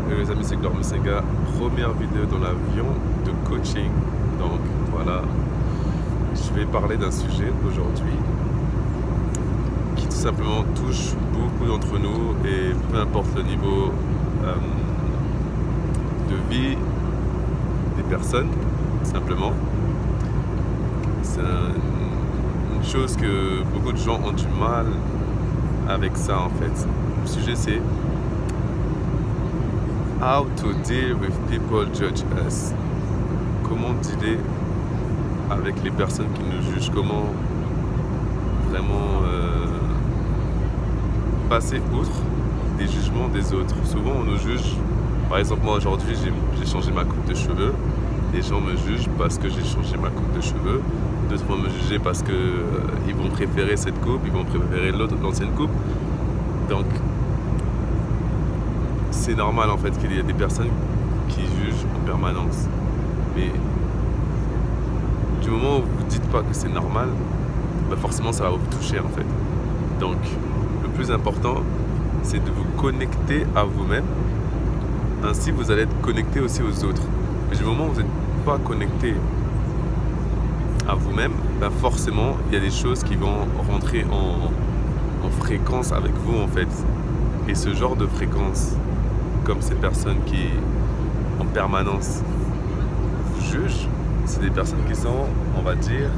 Les amis, c'est Glor Musenga, première vidéo dans l'avion de coaching. Donc voilà, je vais parler d'un sujet aujourd'hui qui tout simplement touche beaucoup d'entre nous et peu importe le niveau de vie des personnes, simplement. C'est une chose que beaucoup de gens ont du mal avec ça en fait. Le sujet c'est how to deal with people judge us. Comment dealer avec les personnes qui nous jugent, comment vraiment passer outre des jugements des autres. Souvent on nous juge, par exemple moi aujourd'hui j'ai changé ma coupe de cheveux, les gens me jugent parce que j'ai changé ma coupe de cheveux, d'autres vont me juger parce que ils vont préférer cette coupe, ils vont préférer l'ancienne coupe. Donc c'est normal en fait qu'il y ait des personnes qui jugent en permanence. Mais du moment où vous ne dites pas que c'est normal, bah forcément ça va vous toucher en fait. Donc le plus important, c'est de vous connecter à vous-même. Ainsi vous allez être connecté aussi aux autres. Mais du moment où vous n'êtes pas connecté à vous-même, bah forcément il y a des choses qui vont rentrer en fréquence avec vous en fait. Et ce genre de fréquence, comme ces personnes qui en permanence vous jugent, c'est des personnes qui sont, on va dire,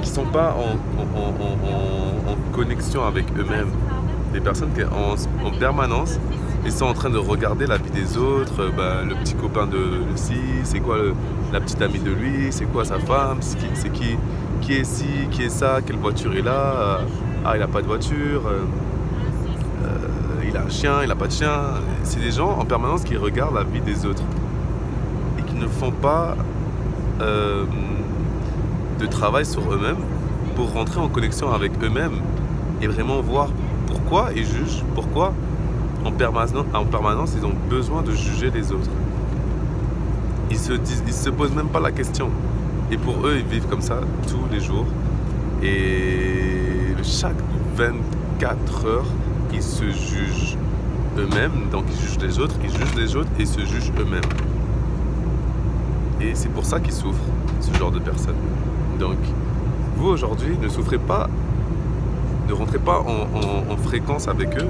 qui sont pas en connexion avec eux-mêmes. Des personnes qui en permanence, ils sont en train de regarder la vie des autres, le petit copain de ci, c'est quoi la petite amie de lui, c'est quoi sa femme, c'est qui est ci, qui est ça, quelle voiture il a, il a pas de voiture, il a un chien, il a pas de chien. C'est des gens en permanence qui regardent la vie des autres et qui ne font pas de travail sur eux-mêmes pour rentrer en connexion avec eux-mêmes et vraiment voir pourquoi ils jugent, pourquoi en permanence ils ont besoin de juger les autres. Ils se posent même pas la question. Et pour eux, ils vivent comme ça tous les jours. Et chaque 24 heures, ils se jugent eux-mêmes. Donc ils jugent les autres et se jugent eux-mêmes. Et c'est pour ça qu'ils souffrent, ce genre de personnes. Donc vous aujourd'hui, ne souffrez pas, ne rentrez pas en fréquence avec eux.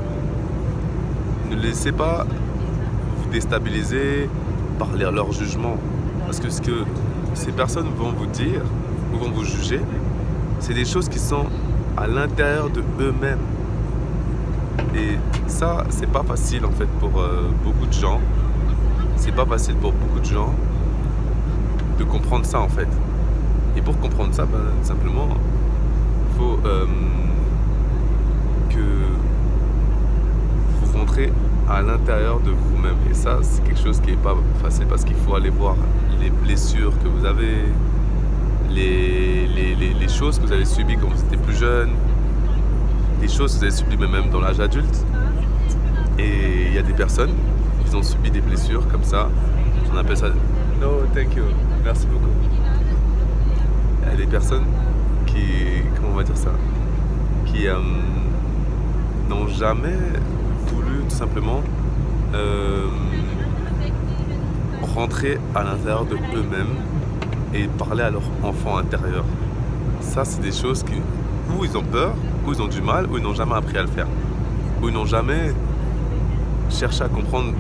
Ne laissez pas vous déstabiliser par leur jugement. Parce que ce que ces personnes vont vous dire ou vont vous juger, c'est des choses qui sont à l'intérieur de eux-mêmes. Et ça, c'est pas facile en fait pour beaucoup de gens. C'est pas facile pour beaucoup de gens de comprendre ça en fait. Et pour comprendre ça, simplement, il faut que vous rentrez à l'intérieur de vous-même. Et ça, c'est quelque chose qui n'est pas facile parce qu'il faut aller voir les blessures que vous avez, les choses que vous avez subies quand vous étiez plus jeune, les choses que vous avez subies même dans l'âge adulte. Et il y a des personnes qui ont subi des blessures comme ça. On appelle ça « No, thank you ». Merci beaucoup. Il y a des personnes qui, comment on va dire ça, qui n'ont jamais voulu tout simplement rentrer à l'intérieur de eux-mêmes et parler à leur enfant intérieur. Ça, c'est des choses où ils ont peur, où ils ont du mal, où ils n'ont jamais appris à le faire, où ils n'ont jamais cherché à comprendre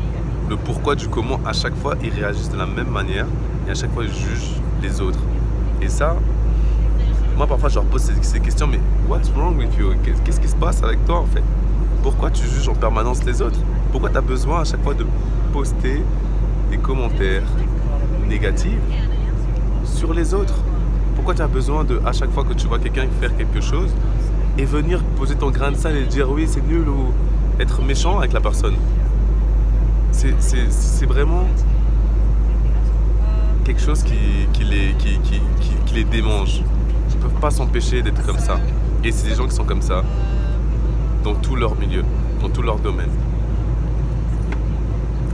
le pourquoi du comment. À chaque fois, ils réagissent de la même manière et à chaque fois, ils jugent les autres. Et ça, moi, parfois, je leur pose ces questions, mais what's wrong with you? Qu'est-ce qui se passe avec toi, en fait? Pourquoi tu juges en permanence les autres? Pourquoi tu as besoin à chaque fois de poster des commentaires négatifs sur les autres? Pourquoi tu as besoin de, à chaque fois que tu vois quelqu'un faire quelque chose, et venir poser ton grain de sel et dire oui, c'est nul, ou être méchant avec la personne? C'est vraiment quelque chose qui les démange. Ils ne peuvent pas s'empêcher d'être comme ça. Et c'est des gens qui sont comme ça dans tout leur milieu, dans tout leur domaine.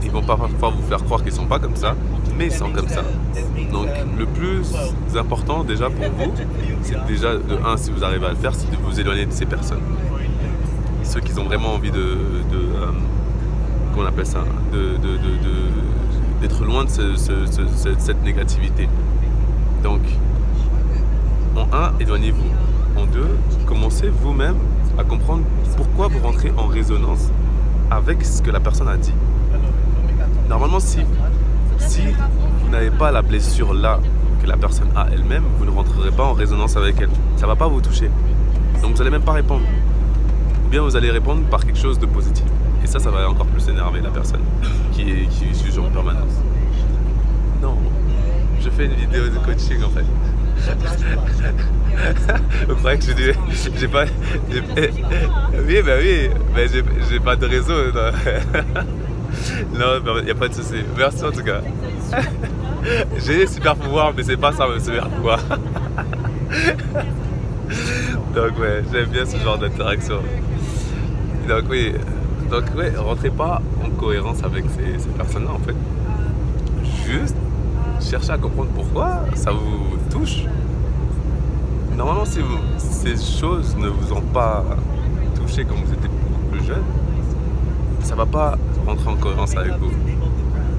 Ils vont pas parfois vous faire croire qu'ils sont pas comme ça, mais ils sont comme ça. Donc le plus important déjà pour vous, c'est déjà de un, si vous arrivez à le faire, c'est de vous éloigner de ces personnes. ceux qui ont vraiment envie comment on appelle ça, d'être loin de cette négativité. Donc, en un, éloignez-vous. En deux, commencez vous-même à comprendre pourquoi vous rentrez en résonance avec ce que la personne a dit. Normalement, si vous n'avez pas la blessure là que la personne a elle-même, vous ne rentrerez pas en résonance avec elle. Ça ne va pas vous toucher. Donc vous n'allez même pas répondre. Ou bien vous allez répondre par quelque chose de positif. Et ça va encore plus énerver la personne qui juge en permanence. Non, je fais une vidéo de coaching en fait. Vous croyez que j'ai pas... Oui, bah oui, mais j'ai pas de réseau. Non, il n'y a pas de souci. Merci en tout cas. J'ai des super pouvoirs, mais c'est pas ça mes super pouvoirs. Donc ouais, j'aime bien ce genre d'interaction. Donc oui, rentrez pas en cohérence avec ces personnes-là en fait. Juste cherchez à comprendre pourquoi ça vous touche. Normalement, si ces choses ne vous ont pas touché quand vous étiez beaucoup plus jeune, ça va pas rentrer en cohérence avec vous.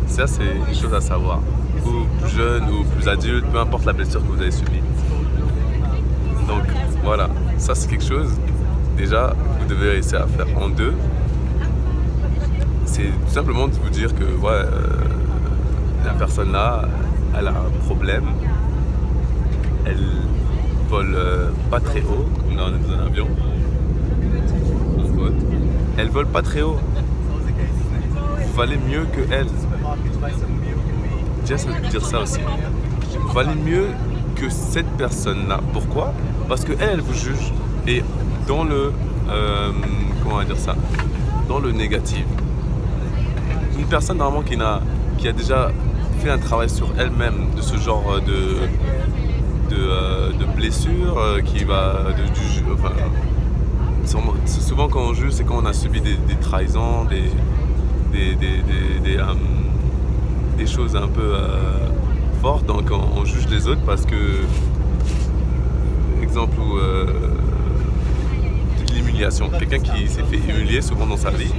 Ça, c'est une chose à savoir. Ou plus jeune ou plus adulte, peu importe la blessure que vous avez subie. Donc voilà, ça c'est quelque chose, déjà, vous devez réussir à faire. En deux, c'est tout simplement de vous dire que ouais, la personne là, elle a un problème, elle vole pas très haut, comme dans un avion. Elle vole pas très haut. Vous valez mieux que elle. Déjà, ça veut dire ça aussi. Vous valez mieux que cette personne-là. Pourquoi? Parce que elle vous juge. Et dans le... comment on va dire ça? Dans le négatif. Une personne normalement qui a déjà fait un travail sur elle-même de ce genre de blessure, qui va... enfin, souvent quand on juge, c'est quand on a subi des trahisons, des choses un peu fortes, donc on juge les autres parce que, exemple où l'humiliation, quelqu'un qui s'est fait humilier souvent dans sa vie,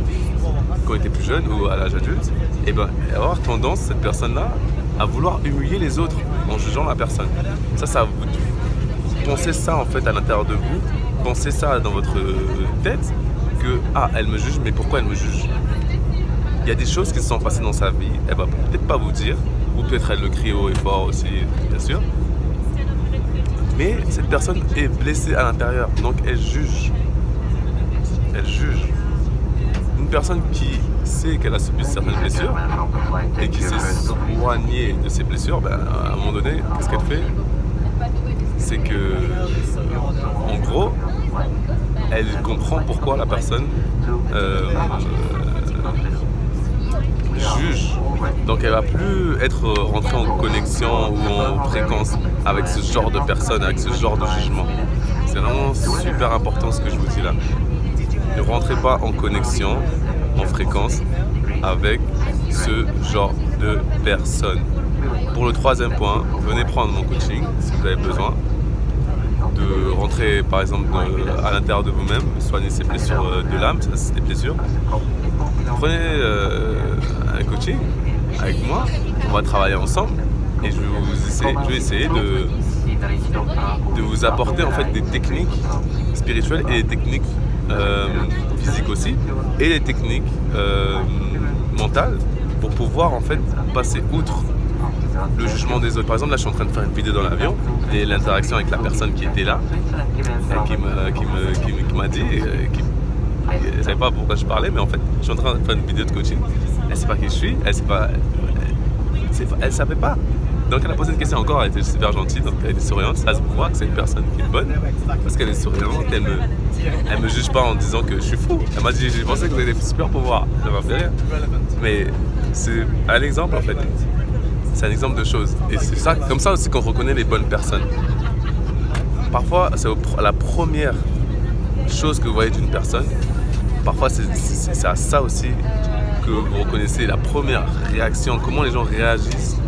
quand il était plus jeune ou à l'âge adulte, et ben avoir tendance, cette personne-là, à vouloir humilier les autres en jugeant la personne. Ça vous pensez ça en fait à l'intérieur de vous, pensez ça dans votre tête, que ah, elle me juge, mais pourquoi elle me juge? Il y a des choses qui se sont passées dans sa vie, elle va peut-être pas vous dire, ou peut-être elle le crie haut et fort aussi, bien sûr. Mais cette personne est blessée à l'intérieur, donc elle juge. Elle juge. Une personne qui sait qu'elle a subi certaines blessures et qui s'est soignée de ces blessures, ben, à un moment donné, qu'est-ce qu'elle fait? C'est que, en gros, elle comprend pourquoi la personne juge. Donc elle va plus être rentrée en connexion ou en fréquence avec ce genre de personne, avec ce genre de jugement. C'est vraiment super important ce que je vous dis là. Ne rentrez pas en connexion, en fréquence avec ce genre de personnes. Pour le troisième point, venez prendre mon coaching si vous avez besoin de rentrer par exemple à l'intérieur de vous-même, soigner ces blessures de l'âme, ça c'est des blessures. Prenez un coaching avec moi, on va travailler ensemble et je vais essayer de vous apporter en fait des techniques spirituelles et des techniques physiques aussi et des techniques mentales pour pouvoir en fait passer outre le jugement des autres. Par exemple, là, je suis en train de faire une vidéo dans l'avion et l'interaction avec la personne qui était là, qui m'a dit, elle ne savait pas pourquoi je parlais, mais en fait, je suis en train de faire une vidéo de coaching. Elle ne sait pas qui je suis, elle savait pas. Donc, elle a posé une question encore, elle était super gentille, donc elle était souriante. Ça se voit que c'est une personne qui est bonne parce qu'elle est souriante, elle me juge pas en disant que je suis fou. Elle m'a dit, j'ai pensé que vous avez des super pouvoirs. Ça m'a fait rire. Mais c'est un exemple en fait. C'est un exemple de choses. Et c'est ça, comme ça aussi qu'on reconnaît les bonnes personnes. Parfois, c'est la première chose que vous voyez d'une personne. Parfois, c'est à ça aussi que vous reconnaissez la première réaction, comment les gens réagissent